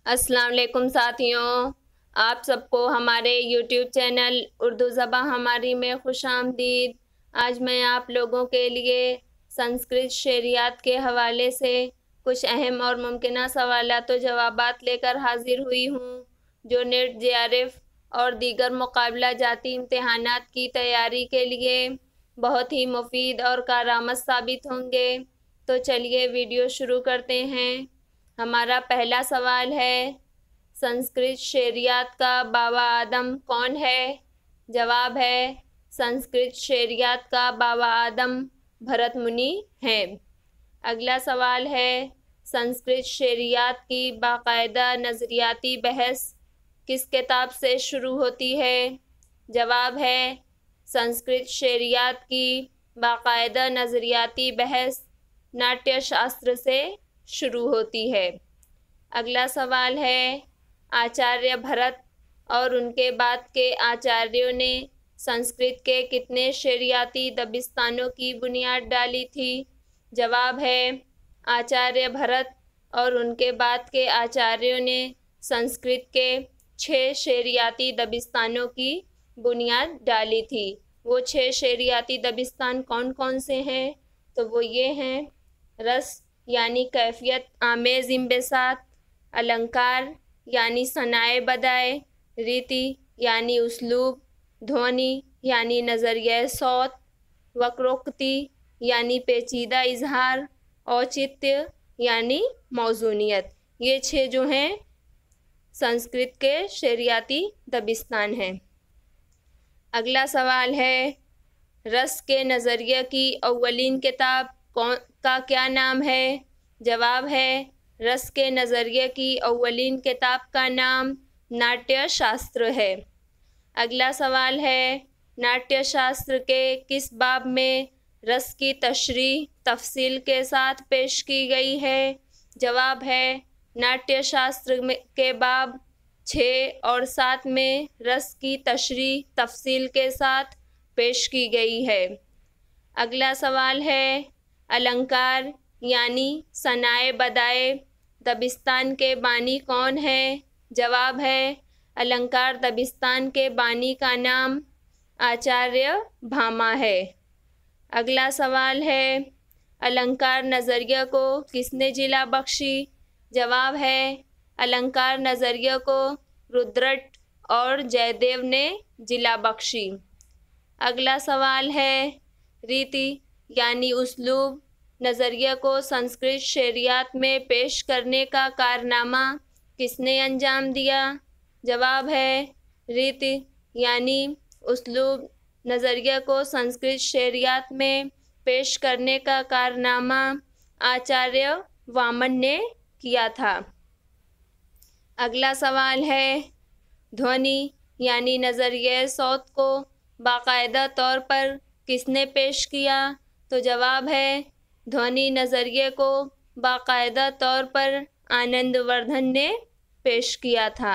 अस्सलाम वालेकुम साथियों, आप सबको हमारे यूट्यूब चैनल उर्दू ज़बां हमारी में खुशामदीद। आज मैं आप लोगों के लिए संस्कृत शेरियात के हवाले से कुछ अहम और मुमकिना सवालात व जवाबात लेकर हाजिर हुई हूँ, जो नेट जेआरएफ और दीगर मुकाबला जाती इम्तहानात की तैयारी के लिए बहुत ही मुफीद और कारआमद साबित होंगे। तो चलिए वीडियो शुरू करते हैं। हमारा पहला सवाल है, संस्कृत शेरियात का बाबा आदम कौन है? जवाब है, संस्कृत शेरियात का बाबा आदम भरत मुनि हैं। अगला सवाल है, संस्कृत शेरियात की बाकायदा नज़रियाती बहस किस किताब से शुरू होती है? जवाब है, संस्कृत शेरियात की बाकायदा नज़रियाती बहस नाट्यशास्त्र से शुरू होती है। अगला सवाल है, आचार्य भरत और उनके बाद के आचार्यों ने संस्कृत के कितने शेरियाती दबिस्तानों की बुनियाद डाली थी? जवाब है, आचार्य भरत और उनके बाद के आचार्यों ने संस्कृत के 6 शेरियाती दबिस्तानों की बुनियाद डाली थी। वो 6 शेरियाती दबिस्तान कौन कौन से हैं? तो वो ये हैं, रस यानी कैफियत आमेज़ इंबसात, अलंकार यानी सनाए बदाए, रीति यानी उसलूब, ध्वनि यानी नज़रिया सौत, वक्रोक्ति यानी पेचीदा इजहार, औचित्य यानी मौजूनियत। ये 6 जो हैं संस्कृत के शेरियाती दबिस्तान हैं। अगला सवाल है, रस के नज़रिए की अव्वलीन किताब का क्या नाम है? जवाब है, रस के नज़रिए की अव्वलीन किताब का नाम नाट्यशास्त्र है। अगला सवाल है, नाट्यशास्त्र के किस बाब में रस की तशरीह तफसील के साथ पेश की गई है? जवाब है, नाट्यशास्त्र के बाब 6 और 7 में रस की तशरीह तफसील के साथ पेश की गई है। अगला सवाल है, अलंकार यानी सनाए बदाए दबिस्तान के बानी कौन है? जवाब है, अलंकार दबिस्तान के बानी का नाम आचार्य भामा है। अगला सवाल है, अलंकार नज़रिया को किसने जिला बख्शी? जवाब है, अलंकार नज़रिया को रुद्रट और जयदेव ने जिला बख्शी। अगला सवाल है, रीति यानी उसलूब नज़रिया को संस्कृत शेरियात में पेश करने का कारनामा किसने अंजाम दिया? जवाब है, रीति यानी उसलूब नज़रिया को संस्कृत शेरियात में पेश करने का कारनामा आचार्य वामन ने किया था। अगला सवाल है, ध्वनि यानी नज़रिया सौत को बाकायदा तौर पर किसने पेश किया? तो जवाब है, ध्वनि नज़रिए को बाकायदा तौर पर आनंदवर्धन ने पेश किया था।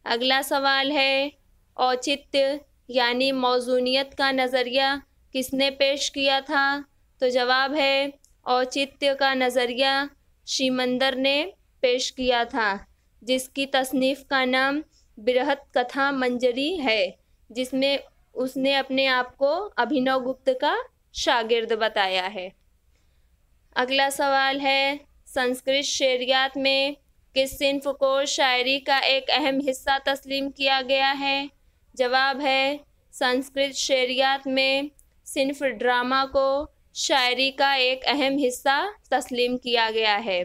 अगला सवाल है, औचित्य यानी मौजूनियत का नज़रिया किसने पेश किया था? तो जवाब है, औचित्य का नज़रिया शीमंदर ने पेश किया था, जिसकी तसनीफ़ का नाम बृहत कथा मंजरी है, जिसमें उसने अपने आप को अभिनव गुप्त का शागिर्द बताया है। अगला सवाल है, संस्कृत शेरियात में किस सिन्फ को शायरी का एक अहम हिस्सा तस्लीम किया गया है? जवाब है, संस्कृत शेरियात में सिन्फ ड्रामा को शायरी का एक अहम हिस्सा तस्लीम किया गया है।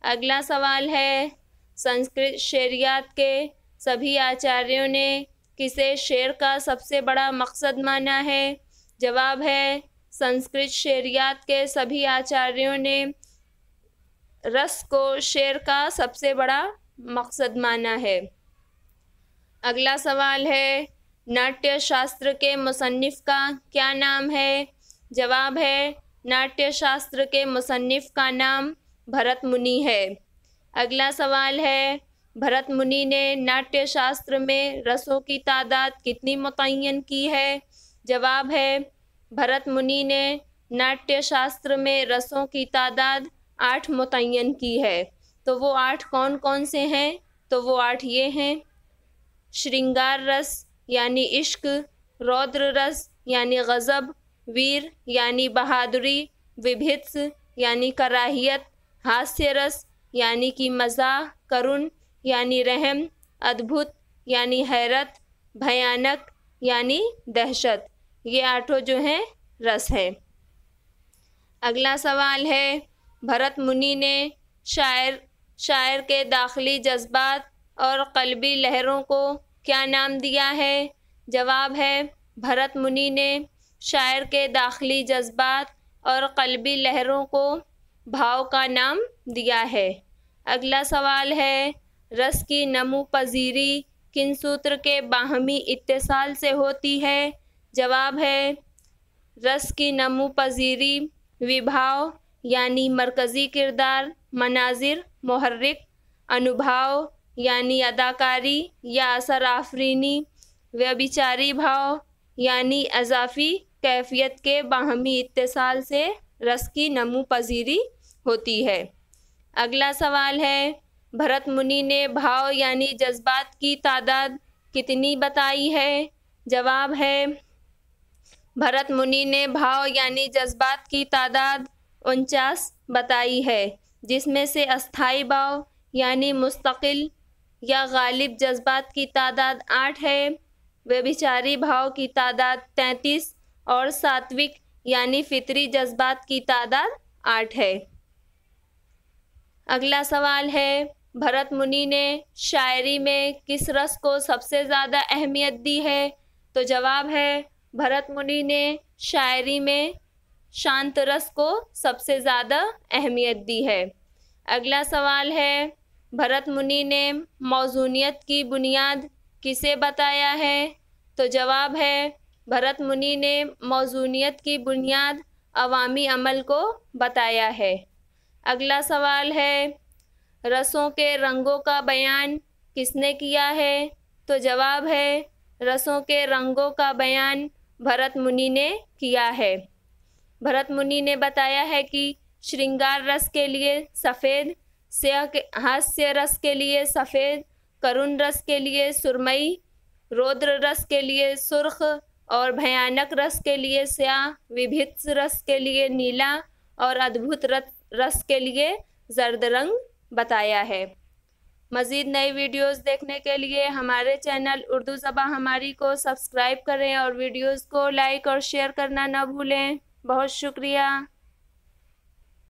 अगला सवाल है, संस्कृत शेरियात के सभी आचार्यों ने किसे शेर का सबसे बड़ा मकसद माना है? जवाब है, संस्कृत शेरियात के सभी आचार्यों ने रस को शेर का सबसे बड़ा मकसद माना है। अगला सवाल है, नाट्यशास्त्र के मुसन्निफ का क्या नाम है? जवाब है, नाट्यशास्त्र के मुसन्निफ का नाम भरत मुनि है। अगला सवाल है, भरत मुनि ने नाट्यशास्त्र में रसों की तादाद कितनी मुतय्यन की है? जवाब है, भरत मुनि ने नाट्यशास्त्र में रसों की तादाद 8 मुतय्यन की है। तो वो 8 कौन कौन से हैं? तो वो 8 ये हैं: श्रृंगार रस यानी इश्क, रौद्र रस यानी गज़ब, वीर यानी बहादुरी, विभित्स यानी कराहियत, हास्य रस यानी कि मज़ाह, करुण यानी रहम, अद्भुत यानी हैरत, भयानक यानी दहशत। ये 8 जो हैं रस हैं। अगला सवाल है, भरत मुनि ने शायर के दाखिली जज्बात और क़ल्बी लहरों को क्या नाम दिया है? जवाब है, भरत मुनि ने शायर के दाखिली जज्बात और क़ल्बी लहरों को भाव का नाम दिया है। अगला सवाल है, रस की नमू पजीरी किन सूत्र के बाहमी इत्तिसाल से होती है? जवाब है, रस की नमू पजीरी विभाव यानी मरकज़ी किरदार, मनाजिर, मुहर्रिक, अनुभाव यानी अदाकारी या असर आफरीनी, व्यभिचारी भाव यानी अज़ाफ़ी कैफियत के बाहमी इत्तिसाल से रस की नमू पजीरी होती है। अगला सवाल है, भरत मुनि ने भाव यानी जज्बात की तादाद कितनी बताई है? जवाब है, भरत मुनि ने भाव यानी जज्बात की तादाद 49 बताई है, जिसमें से अस्थाई भाव यानी मुस्तकिल या गालिब जज्बात की तादाद 8 है, व्यभिचारी भाव की तादाद 33 और सात्विक यानी फितरी जज्बात की तादाद 8 है। अगला सवाल है, भरत मुनि ने शायरी में किस रस को सबसे ज़्यादा अहमियत दी है? तो जवाब है, भरत मुनि ने शायरी में शांत रस को सबसे ज़्यादा अहमियत दी है। अगला सवाल है, भरत मुनि ने मौज़ूनियत की बुनियाद किसे बताया है? तो जवाब है, भरत मुनि ने मौज़ूनियत की बुनियाद अवामी अमल को बताया है। अगला सवाल है, रसों के रंगों का बयान किसने किया है? तो जवाब है, रसों के रंगों का बयान भरत मुनि ने किया है। भरत मुनि ने बताया है कि श्रृंगार रस के लिए सफ़ेद, हास्य रस के लिए सफ़ेद, करुण रस के लिए सुरमई, रौद्र रस के लिए सुर्ख और भयानक रस के लिए स्याह, विभित्स रस के लिए नीला और अद्भुत रस के लिए जर्द रंग बताया है। मज़ीद नई वीडियोस देखने के लिए हमारे चैनल उर्दू ज़बान हमारी को सब्सक्राइब करें और वीडियोस को लाइक और शेयर करना न भूलें। बहुत शुक्रिया।